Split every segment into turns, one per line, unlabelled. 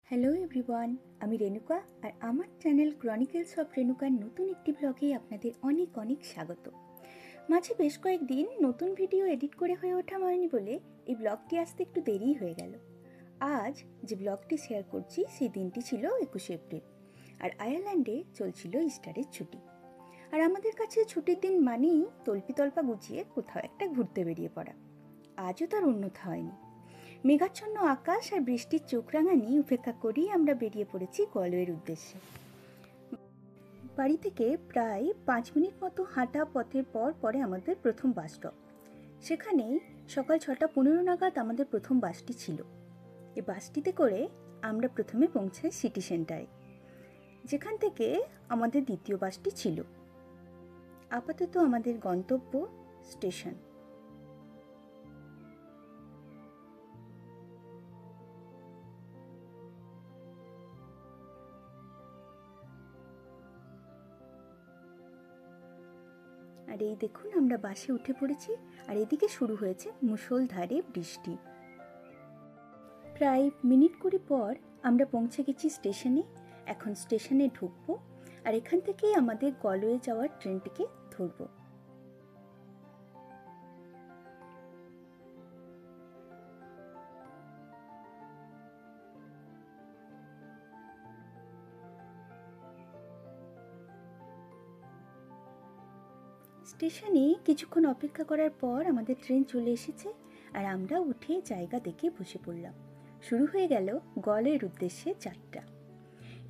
Hello everyone, আমি রেণুকা আর আমার channel Chronicles of রেণুকার নতুন একটি ব্লগে আপনাদের অনেক অনেক স্বাগত। মাঝে বেশ কয়েকদিন নতুন ভিডিও এডিট করে হয়ে ওঠা হয়নি বলে এই ব্লগটি আসতে একটু দেরি হয়ে গেল। আজ যে ব্লগটি শেয়ার করছি সেই দিনটি ছিল 21শে এপ্রিল, আর আয়ারল্যান্ডে চলছিল ইস্টারের ছুটি। আর আমাদের কাছে ছুটির দিন মানেই তল্পিতল্পা গুছিয়ে কোথাও একটা ঘুরতে বেরিয়ে পড়া। আজও তার অন্যথা হয়নি। মেঘাচ্ছন্ন আকাশ আর বৃষ্টির চোখ রাঙানি উপেক্ষা করেই আমরা বেরিয়ে পড়েছি গলওয়ের উদ্দেশ্যে। বাড়ি থেকে প্রায় 5 মিনিট মতো হাঁটা পথের পর পরে আমাদের প্রথম বাস স্টপ। সেখানেই সকাল 6:15 নাগাদ আমাদের প্রথম বাসটি ছিল। এই বাসটিতে করে আমরা প্রথমে পৌঁছাই সিটি সেন্টারে, যেখান থেকে আমাদের দ্বিতীয় বাসটি ছিল। আপাতত আমাদের গন্তব্য স্টেশন। আর এই দেখুন, আমরা বাসে উঠে পড়েছি আর এদিকে শুরু হয়েছে মুষলধারে বৃষ্টি। প্রায় মিনিট 20 পর আমরা পৌঁছে গেছি স্টেশনে। এখন স্টেশনে ঢুকবো আর এখান থেকেই আমাদের গলওয়ে যাওয়ার ট্রেনটিকে ধরবো। স্টেশনে কিছুক্ষণ অপেক্ষা করার পর আমাদের ট্রেন চলে এসেছে আর আমরা উঠে জায়গা দেখে বসে পড়লাম। শুরু হয়ে গেল গলওয়ের উদ্দেশ্যে যাত্রা।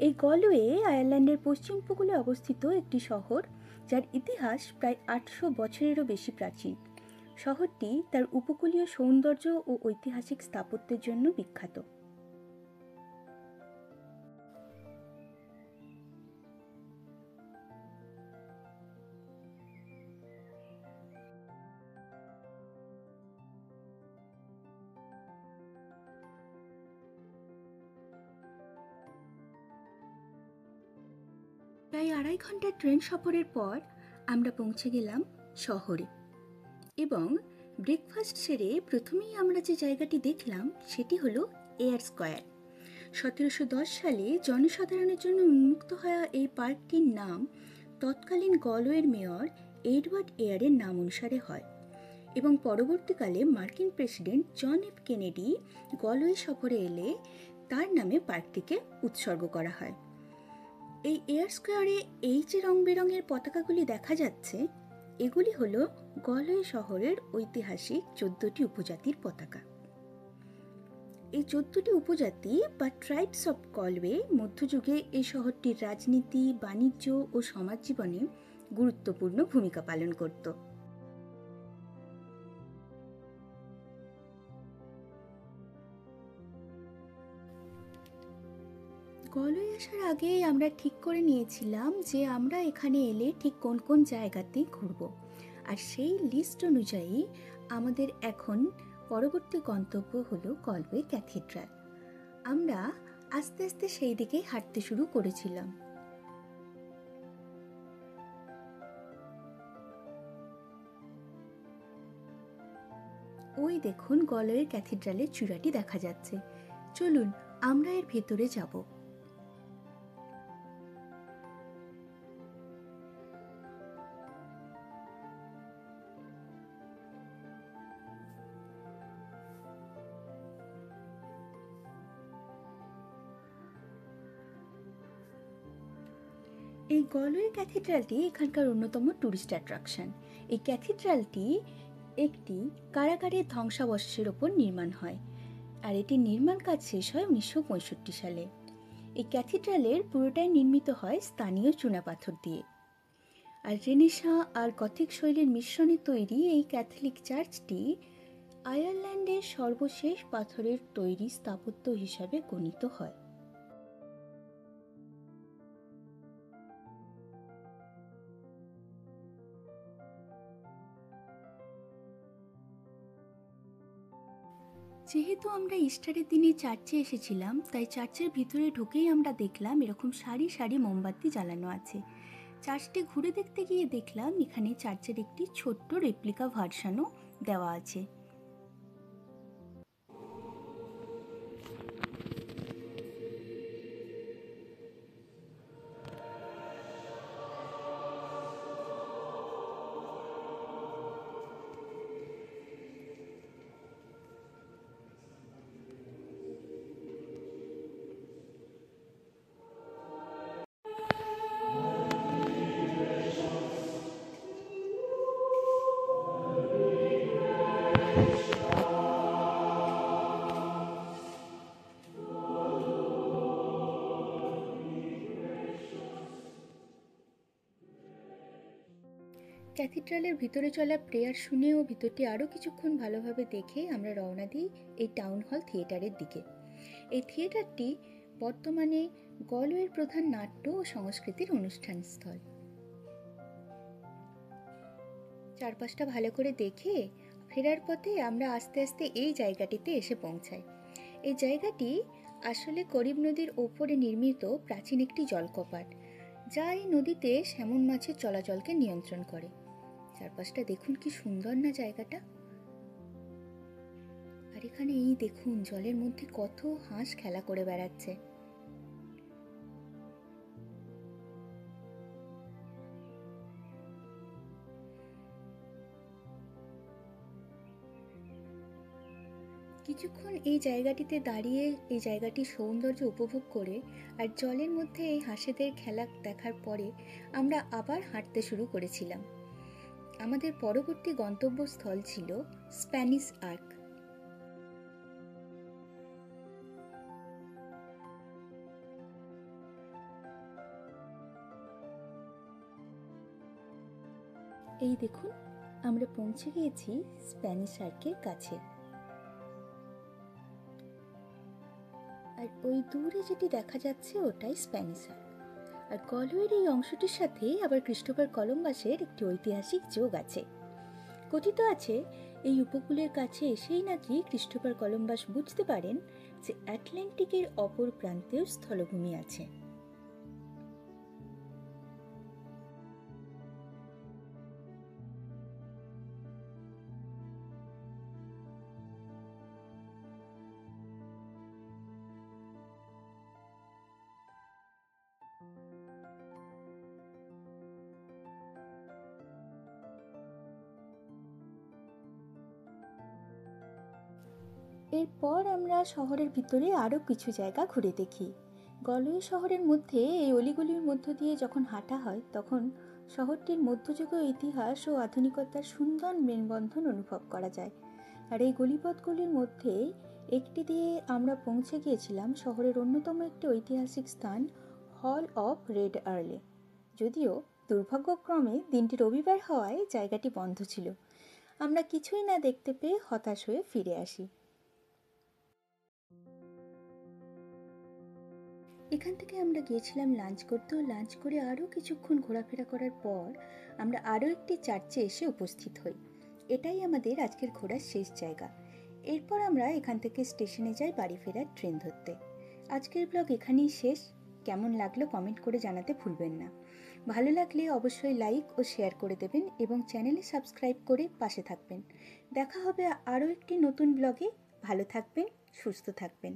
এই গলওয়ে আয়ারল্যান্ডের পশ্চিম উপকূলে অবস্থিত একটি শহর, যার ইতিহাস প্রায় 800 বছরেরও বেশি প্রাচীন। শহরটি তার উপকূলীয় সৌন্দর্য ও ঐতিহাসিক স্থাপত্যের জন্য বিখ্যাত। প্রায় 2.5 ঘন্টার ট্রেন সফরের পর আমরা পৌঁছে গেলাম শহরে এবং ব্রেকফাস্ট সেরে প্রথমেই আমরা যে জায়গাটি দেখলাম সেটি হলো এয়ার স্কোয়ার। 1710 সালে জনসাধারণের জন্য উন্মুক্ত হওয়া এই পার্কটির নাম তৎকালীন গলওয়ের মেয়র এডওয়ার্ড এয়ারের নাম অনুসারে হয় এবং পরবর্তীকালে মার্কিন president John F Kennedy Galway সফরে এলে তার নামে পার্কটিকে উৎসর্গ করা হয়। এই এয়ার স্কোয়ারে এই যে রং বেরঙের পতাকাগুলি দেখা যাচ্ছে, এগুলি হলো গলওয়ে শহরের ঐতিহাসিক 14টি উপজাতির পতাকা। এই 14টি উপজাতি বা ট্রাইবস অফ গলওয়ে মধ্যযুগে এই শহরটির রাজনীতি, বাণিজ্য ও সমাজ জীবনে গুরুত্বপূর্ণ ভূমিকা পালন করত। গলওয়ে আসার আগে আমরা ঠিক করে নিয়েছিলাম যে আমরা এখানে এলে ঠিক কোন কোন জায়গাতে ঘুরব, আর সেই লিস্ট অনুযায়ী আমাদের এখন পরবর্তী গন্তব্য হলো গলওয়ে ক্যাথিড্রাল। আমরা আস্তে আস্তে সেই দিকে হাঁটতে শুরু করেছিলাম। ওই দেখুন, গলওয়ে ক্যাথিড্রালের চূড়াটি দেখা যাচ্ছে। চলুন আমরা এর ভেতরে যাব। এই গলওয়ে ক্যাথিড্রালটি এখানকার অন্যতম ট্যুরিস্ট অ্যাট্রাকশন। এই ক্যাথিড্রালটি একটি কারাগারের ধ্বংসাবশেষের ওপর নির্মাণ হয়, আর এটির নির্মাণ কাজ শেষ হয় 1965 সালে। এই ক্যাথিড্রালের পুরোটাই নির্মিত হয় স্থানীয় চুনাপাথর দিয়ে, আর রেনেসাঁ আর গথিক শৈলীর মিশ্রণে তৈরি এই ক্যাথলিক চার্চটি আয়ারল্যান্ডের সর্বশেষ পাথরের তৈরি স্থাপত্য হিসাবে গণিত হয়। যেহেতু আমরা ইস্টারের দিনে চার্চে এসেছিলাম, তাই চার্চের ভিতরে ঢুকেই আমরা দেখলাম এরকম সারি সারি মোমবাতি জ্বালানো আছে। চার্চটি ঘুরে দেখতে গিয়ে দেখলাম এখানে চার্চের একটি ছোট্ট রেপ্লিকা ভার্সানও দেওয়া আছে। ক্যাথিড্রালের ভিতরে চলা প্রেয়ার শুনে ও ভিতরটি আরও কিছুক্ষণ ভালোভাবে দেখে আমরা রওনা দিই এই টাউন হল থিয়েটারের দিকে। এই থিয়েটারটি বর্তমানে গলওয়ের প্রধান নাট্য ও সংস্কৃতির অনুষ্ঠান স্থল। চারপাশটা ভালো করে দেখে ফেরার পথে আমরা আস্তে আস্তে এই জায়গাটিতে এসে পৌঁছাই। এই জায়গাটি আসলে করিব নদীর ওপরে নির্মিত প্রাচীন একটি জলকপাট, যা এই নদীতে স্যামন মাছের চলাচলকে নিয়ন্ত্রণ করে। চারপাশটা দেখুন কি সুন্দর না জায়গাটা। আর এখানে এই দেখুন জলের মধ্যে কত হাঁস খেলা করে বেড়াচ্ছে। কিছুক্ষণ এই জায়গাটিতে দাঁড়িয়ে এই জায়গাটির সৌন্দর্য উপভোগ করে আর জলের মধ্যে এই হাঁসেদের খেলা দেখার পরে আমরা আবার হাঁটতে শুরু করেছিলাম। আমাদের পরবর্তী গন্তব্যস্থল ছিল স্প্যানিশ আর্ক। এই দেখুন আমরা পৌঁছে গিয়েছি স্প্যানিশ আর্কের কাছে। আর ওই দূরে যেটি দেখা যাচ্ছে ওটাই স্প্যানিশ আর্ক। আর গলওয়ের এই অংশটির সাথে আবার ক্রিস্টোফার কলম্বাসের একটি ঐতিহাসিক যোগ আছে। কথিত আছে এই উপকূলের কাছে এসেই নাকি ক্রিস্টোফার কলম্বাস বুঝতে পারেন যে আটলান্টিকের অপর প্রান্তেও স্থলভূমি আছে। এরপর আমরা শহরের ভিতরে আরও কিছু জায়গা ঘুরে দেখি। গলওয়ে শহরের মধ্যে এই অলিগলির মধ্য দিয়ে যখন হাঁটা হয় তখন শহরটির মধ্যযুগীয় ইতিহাস ও আধুনিকতার সুন্দর মেলবন্ধন অনুভব করা যায়। আর এই গলিপথগুলির মধ্যে একটি দিয়ে আমরা পৌঁছে গিয়েছিলাম শহরের অন্যতম একটি ঐতিহাসিক স্থান হল অফ রেড আর্লে। যদিও দুর্ভাগ্যক্রমে দিনটি রবিবার হওয়ায় জায়গাটি বন্ধ ছিল। আমরা কিছুই না দেখতে পেয়ে হতাশ হয়ে ফিরে আসি। এখান থেকে আমরা গিয়েছিলাম লাঞ্চ করতে, ও লাঞ্চ করে আরও কিছুক্ষণ ঘোরাফেরা করার পর আমরা আরও একটি চার্চে এসে উপস্থিত হই। এটাই আমাদের আজকের ঘোরার শেষ জায়গা। এরপর আমরা এখান থেকে স্টেশনে যাই বাড়ি ফেরার ট্রেন ধরতে। আজকের ব্লগ এখানেই শেষ। কেমন লাগলো কমেন্ট করে জানাতে ভুলবেন না। ভালো লাগলে অবশ্যই লাইক ও শেয়ার করে দেবেন এবং চ্যানেলে সাবস্ক্রাইব করে পাশে থাকবেন। দেখা হবে আরও একটি নতুন ব্লগে। ভালো থাকবেন, সুস্থ থাকবেন।